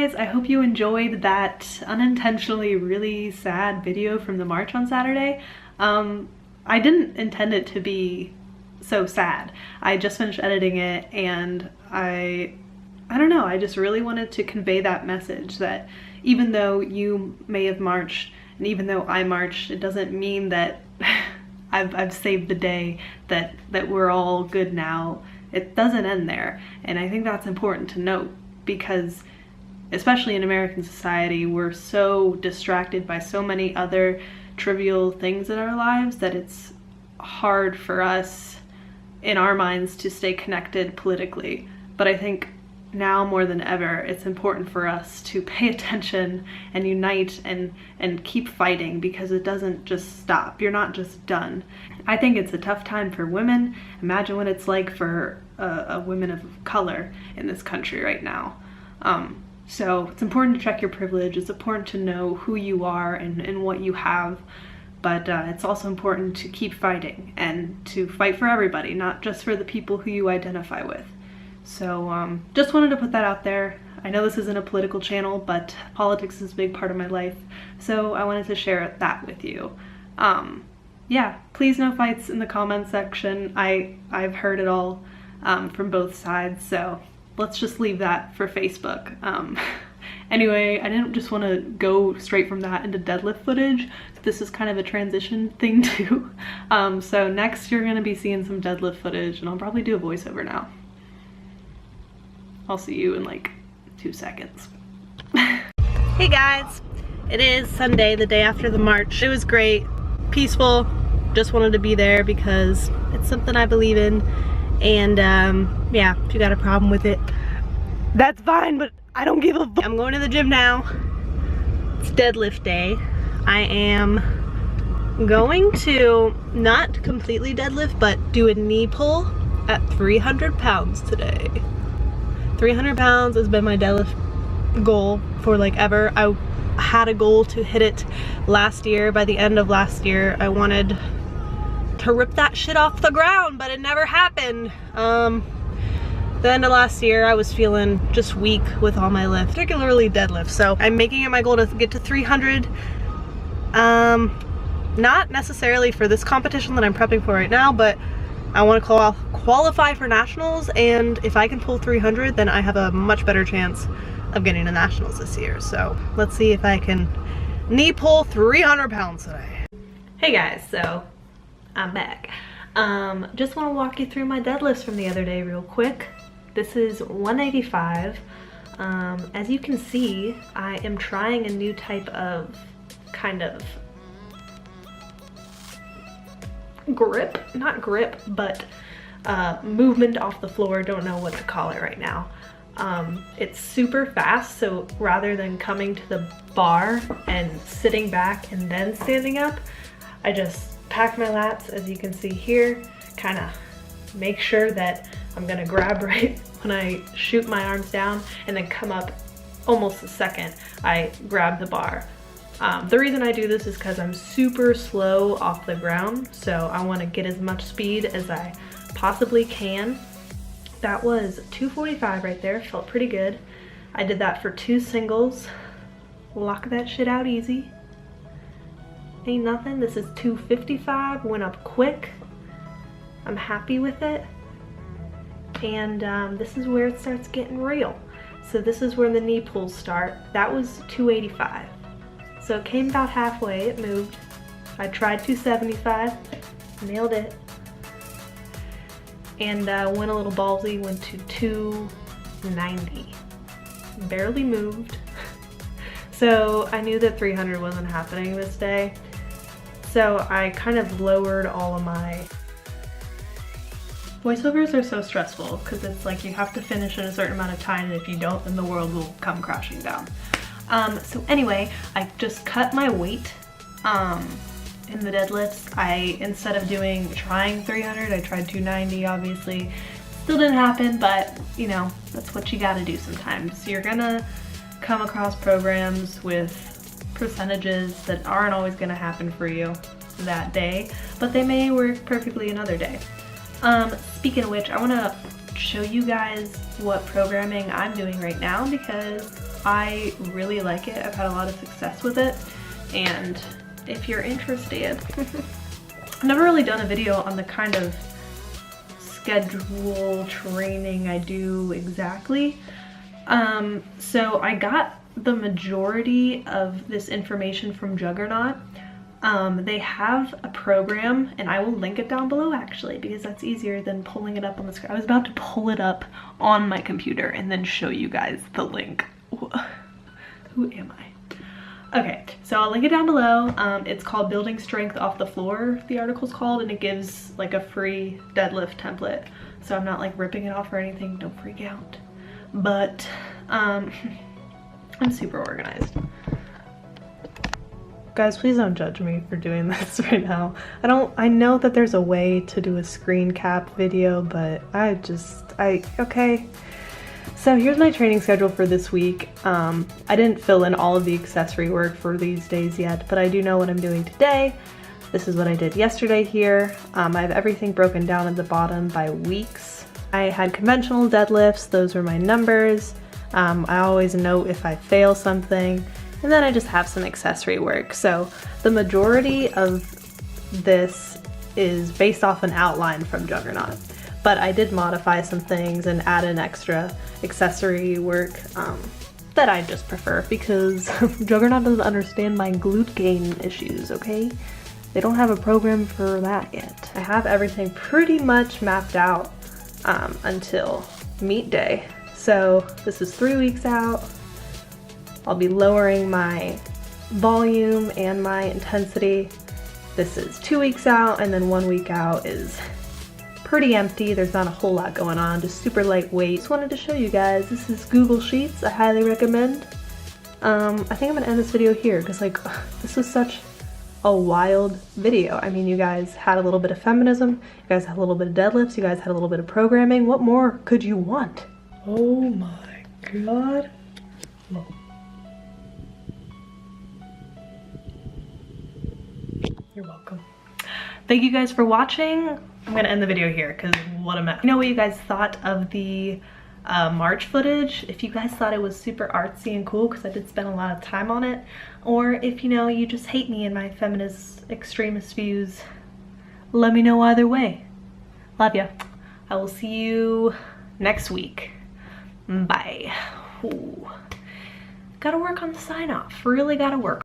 guys, I hope you enjoyed that unintentionally really sad video from the march on Saturday. I didn't intend it to be so sad. I just finished editing it, and I don't know, I just really wanted to convey that message that even though you may have marched and even though I marched, it doesn't mean that I've saved the day, that we're all good now. It doesn't end there. And I think that's important to note, because especially in American society, we're so distracted by so many other trivial things in our lives that it's hard for us in our minds to stay connected politically. But I think now more than ever, it's important for us to pay attention and unite and keep fighting, because it doesn't just stop. You're not just done. I think it's a tough time for women. Imagine what it's like for a woman of color in this country right now. So it's important to check your privilege. It's important to know who you are and what you have. But it's also important to keep fighting and to fight for everybody, not just for the people who you identify with. So just wanted to put that out there. I know this isn't a political channel, but politics is a big part of my life, so I wanted to share that with you. Yeah, please no fights in the comments section. I've heard it all from both sides, so let's just leave that for Facebook. Anyway, I didn't just want to go straight from that into deadlift footage. This is kind of a transition thing too. So next you're going to be seeing some deadlift footage, and I'll probably do a voiceover now. I'll see you in like 2 seconds. Hey guys, it is Sunday, the day after the march. It was great, peaceful, just wanted to be there because it's something I believe in. And yeah, if you got a problem with it, that's fine, but I don't give a fuck. I'm going to the gym now. It's deadlift day. I am going to not completely deadlift, but do a knee pull at 300 pounds today. 300 pounds has been my deadlift goal for like ever. I had a goal to hit it last year. By the end of last year, I wanted to rip that shit off the ground, but it never happened. The end of last year, I was feeling just weak with all my lifts, particularly deadlifts. So I'm making it my goal to get to 300. Not necessarily for this competition that I'm prepping for right now, but I want to qualify for nationals, and if I can pull 300, then I have a much better chance of getting to nationals this year. So let's see if I can knee pull 300 pounds today. Hey guys, so I'm back. Just want to walk you through my deadlifts from the other day real quick. This is 185. As you can see, I am trying a new type of kind of grip, not grip, but movement off the floor. Don't know what to call it right now. It's super fast, so rather than coming to the bar and sitting back and then standing up, I just pack my lats, as you can see here, kind of make sure that I'm gonna grab right when I shoot my arms down, and then come up almost the second I grab the bar. The reason I do this is because I'm super slow off the ground, so I want to get as much speed as I possibly can. That was 245 right there, felt pretty good. I did that for 2 singles. Lock that shit out easy. Ain't nothing. This is 255, went up quick. I'm happy with it. And this is where it starts getting real. So this is where the knee pulls start. That was 285. So it came about halfway, it moved. I tried 275, nailed it. And went a little ballsy, went to 290. Barely moved. So I knew that 300 wasn't happening this day. So I kind of lowered all of my... Voiceovers are so stressful because it's like you have to finish in a certain amount of time, and if you don't, then the world will come crashing down. So anyway, I just cut my weight in the deadlifts. Instead of trying 300, I tried 290, obviously. Still didn't happen, but you know, that's what you gotta do sometimes. You're gonna come across programs with percentages that aren't always gonna happen for you that day, but they may work perfectly another day. Speaking of which, I wanna show you guys what programming I'm doing right now, because I really like it. I've had a lot of success with it, and if you're interested, I've never really done a video on the kind of schedule training I do exactly. So I got the majority of this information from Juggernaut. They have a program, and I will link it down below actually, because that's easier than pulling it up on the screen. I was about to pull it up on my computer and then show you guys the link. Who am I? Okay, so I'll link it down below. It's called Building Strength Off the Floor, the article's called, and it gives like a free deadlift template. So I'm not like ripping it off or anything, don't freak out. But I'm super organized. Guys, please don't judge me for doing this right now. I know that there's a way to do a screen cap video, but okay. So here's my training schedule for this week. I didn't fill in all of the accessory work for these days yet, but I do know what I'm doing today. This is what I did yesterday here. I have everything broken down at the bottom by weeks. I had conventional deadlifts, those were my numbers. I always note if I fail something, and then I just have some accessory work. So the majority of this is based off an outline from Juggernaut, but I did modify some things and add an extra accessory work that I just prefer, because Juggernaut doesn't understand my glute gain issues, okay? They don't have a program for that yet. I have everything pretty much mapped out until meet day. So this is 3 weeks out. I'll be lowering my volume and my intensity. This is 2 weeks out, and then 1 week out is pretty empty. There's not a whole lot going on, just super lightweight. Just wanted to show you guys. This is Google Sheets. I highly recommend. I think I'm gonna end this video here because like this was such a wild video. I mean, you guys had a little bit of feminism, you guys had a little bit of deadlifts, you guys had a little bit of programming. What more could you want? Oh my god. Oh. You're welcome. Thank you guys for watching. I'm gonna end the video here because what a mess. You know what you guys thought of the March footage? If you guys thought it was super artsy and cool, because I did spend a lot of time on it, or if you know you just hate me and my feminist extremist views, let me know either way. Love ya. I will see you next week. Bye. Ooh. Gotta work on the sign off. Really gotta work.